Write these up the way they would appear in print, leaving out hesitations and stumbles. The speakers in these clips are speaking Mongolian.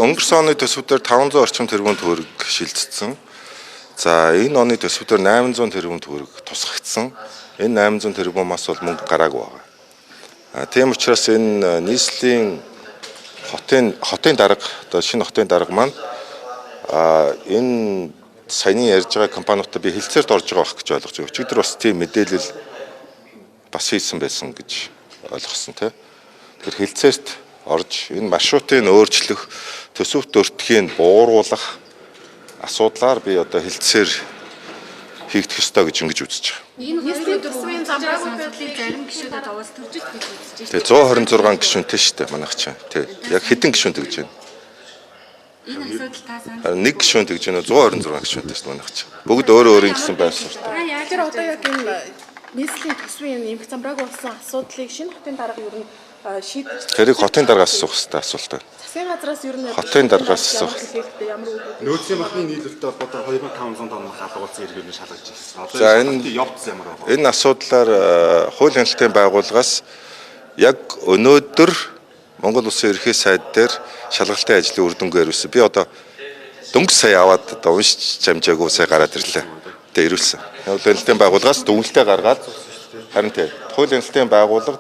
өнгөрсөн оны төсвүүдээр 500 орчим тэрбум төгрөг шилжчихсэн. За энэ оны төсвүүдээр 800 тэрбум төгрөг тусгагдсан. Энэ 800 тэрбумаас бол мөнгө гараагүй байгаа. Тийм учраас энэ нийслэлийн хотын дарга, одоо шинэ хотын дарга маань энэ саяны ярьж байгаа компаниудтай би хэлцээрт орж байгаа байх гэж ойлгож байгаа. Өчигдөр бас тийм мэдээлэл бас хийсэн байсан гэж ойлгосон тийм. Тэгэхээр хэлцээрт орж энэ маршрутыг өөрчлөх, төсөвт өртгийг бууруулах асуудлаар би одоо хэлцээр хийгдэх ёстой гэж ингэж үзэж байгаа. Энэ нийслэлийн төсвийн замбраагүй байдлыг зарим гишүүдэд овоос төржиж гэж үзэж байна. Тэгээ 126 гишүүнтэй шүү дээ манайх чинь. Тий. Яг хэдэн гишүүн тэгж байна? Энэ асуудал та санаа. Нэг гишүүн тэгж байна 126 гишүүнтэй шүү дээ манайх чинь. Бүгд өөрөө гэсэн байр суурьтай. Тэр одоо яг энэ нийслэлийн төсвийн нэмэх замбраагүй болсон асуудлыг шинэ хотын дарга ер нь шийдэж. Тэрийг хотын даргаас асуух хэрэгтэй асуулт байна. Засгийн газраас ер нь хотын даргаас асуух. Ямар үг? Нөөцийн махны нийлүүлэлттэй холбоотой 2500 тонн халуулсан иргэн шалгаж ирсэн. За энэ явц ямар байна? Энэ асуудлаар хууль хяналтын байгууллагаас яг өнөөдөр Монгол Улсын ерөнхий сайд дээр шалгалтын ажлын үр дүнгээр ирсэн. Би одоо дөнгөж сая аваад одоо уншиж чамжаагүй сая гараад ирлээ. Тэгээ ирүүлсэн. Хууль хяналтын байгууллагаас дүгнэлтээ гаргаад харин тийм хууль хяналтын байгууллага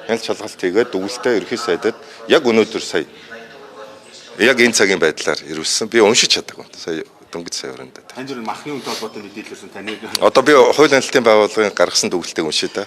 хяналт шалгалт хийгээд дүгнэлтээ ерөнхий сайдад яг өнөөдөр сая яг энэ цагийн байдлаар ирүүлсэн. Би уншиж чадаагүй. Сая дөнгөж сая өрөндөө. Тань зөв махны үнэтэй холбоотой мэдээлэлсэн таныг Одоо би хууль хяналтын байгууллагын гаргасан дүгнэлтийг уншия та.